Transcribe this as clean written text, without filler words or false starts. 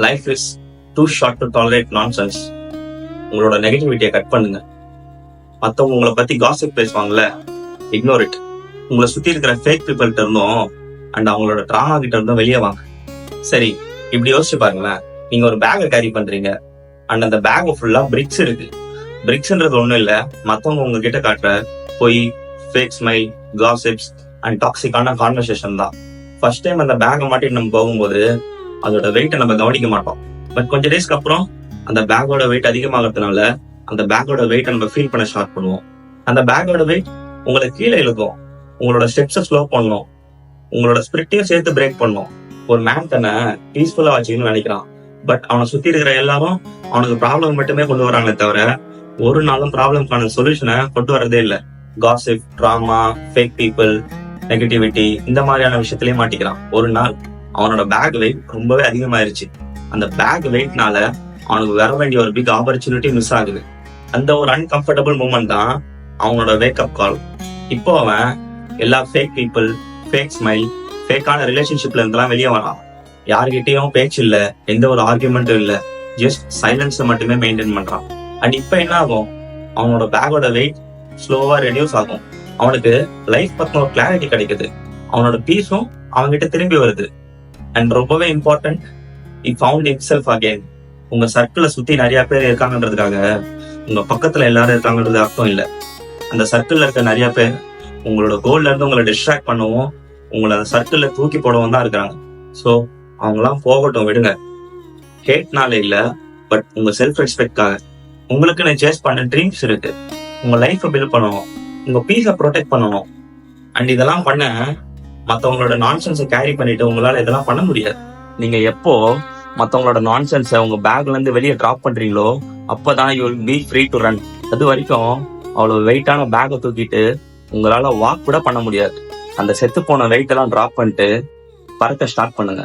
Life is too short to tolerate nonsense. உங்களோட நெகட்டிவிட்டியை cut பண்ணுங்க. மற்றவங்க உங்களை பத்தி காசிப் பேசுவாங்கல்ல, இக்னோர் இட். உங்களை சுத்தி இருக்கிற ஃபேக் பீப்பிள்கிட்ட இருந்தும் அண்ட் அவங்களோட ட்ராமா கிட்ட இருந்தும் வெளியே வாங்க. சரி, இப்படி யோசிச்சு பாருங்களேன். நீங்க ஒரு பேக்கை கேரி பண்றீங்க அண்ட் அந்த பேக் ஃபுல்லா பிரிக்ஸ் இருக்கு. பிரிக்ஸ்ன்றது ஒண்ணும் இல்ல, மத்தவங்க உங்ககிட்ட காட்டுற பொய், ஃபேக் ஸ்மைல், காசிப்ஸ் அண்ட் டாக்ஸிக்கான கான்வர்சேஷன் தான். ஃபர்ஸ்ட் டைம் அந்த பேக்கை மாட்டிட்டு நம்ம போகும்போது அதோட வெயிட்டை நம்ம கவனிக்க மாட்டோம். பட் கொஞ்ச டேஸ்க்கு அப்புறம் அந்த பேக்கோட வெயிட் அதிகமாகிறதுனால அந்த பேக்கோட வெயிட்டை நம்ம ஃபீல் பண்ண ஸ்டார்ட் பண்ணுவோம். அந்த பேக்கோட வெயிட் உங்களை கீழே இழுக்கும், உங்களோட ஸ்டெப்ஸை ஸ்லோ பண்ணும், உங்களோட ஸ்பிரிட்டையும் சேர்த்து பிரேக் பண்ணும். ஒரு மேன் தன்னை பீஸ்ஃபுல்லா வச்சுக்கணும்னு நினைக்கிறான், பட் அவனை சுத்தி இருக்கிற எல்லாரும் அவனுக்கு ப்ராப்ளம் மட்டுமே கொண்டு வராங்களே தவிர ஒரு நாளும் ப்ராப்ளம்கான சொல்யூஷனை கொண்டு வரதே இல்லை. Gossip, drama, fake people, negativity இந்த மாதிரியான விஷயத்திலேயே மாட்டிக்கிறான். ஒரு நாள் அவனோட பேக் வெயிட் ரொம்பவே அதிகமாயிருச்சு. அந்த பேக் வெயிட்னால அவனுக்கு வர வேண்டிய ஒரு பிக் ஆப்பர்ச்சுனிட்டி மிஸ் ஆகுது. அந்த ஒரு அன்கம்ஃபர்டபுள் மூமெண்ட் தான் அவனோட வேக்கப் கால். இப்போ அவன் எல்லா ஃபேக் பீப்புள், ஃபேக் ஸ்மைல், ஃபேக்கான ரிலேஷன்ஷிப்ல இருந்தெல்லாம் வெளியே வரான். யாருகிட்டயும் பேச்சு இல்ல, எந்த ஒரு ஆர்குமெண்ட்டும் இல்ல, ஜஸ்ட் சைலன்ஸை மட்டுமே மெயின்டைன் பண்றான். அண்ட் இப்ப என்ன ஆகும், அவனோட பேக்கோட வெயிட் ஸ்லோவா ரெடியூஸ் ஆகும். அவனுக்கு லைஃப் பத்தின ஒரு கிளாரிட்டி கிடைக்குது, அவனோட பீஸும் அவன்கிட்ட திரும்பி வருது. அண்ட் ரொம்பவே important, he found himself again. உங்க சர்க்கிளை சுத்தி நிறைய பேர் இருக்காங்கன்றதுக்காக உங்க பக்கத்துல எல்லாரும் இருக்காங்கன்றது அர்த்தம் இல்ல. அந்த சர்க்கிள்ல இருக்க நிறைய பேர் உங்களோட கோல்ல இருந்து உங்களை டிஸ்ட்ராக்ட் பண்ணவும், உங்களை அந்த சர்க்கிள்ல தூக்கி போடவும் தான் இருக்கிறாங்க. ஸோ அவங்களாம் போகட்டும், விடுங்க. ஹேட்னால இல்ல, பட் உங்க செல்ஃப் ரெஸ்பெக்ட்காக. உங்களுக்கு சேஸ் பண்ண ட்ரீம்ஸ் இருக்கு, உங்க லைஃபை பில்ட் பண்ணணும், உங்க பீஸை ப்ரொடெக்ட் பண்ணணும். அண்ட் இதெல்லாம் பண்ண மற்றவங்களோட நான்சென்ஸை கேரி பண்ணிட்டு உங்களால இதெல்லாம் பண்ண முடியாது. நீங்க எப்போ மற்றவங்களோட நான்சென்ஸை உங்க பேக்ல இருந்து வெளியே டிராப் பண்றீங்களோ அப்பதான் you will be free to run. அது வரைக்கும் அவ்வளவு வெயிட்டான பேக்கை தூக்கிட்டு உங்களால வாக் கூட பண்ண முடியாது. அந்த செத்து போன வெயிட் எல்லாம் டிராப் பண்ணிட்டு பறக்க ஸ்டார்ட் பண்ணுங்க.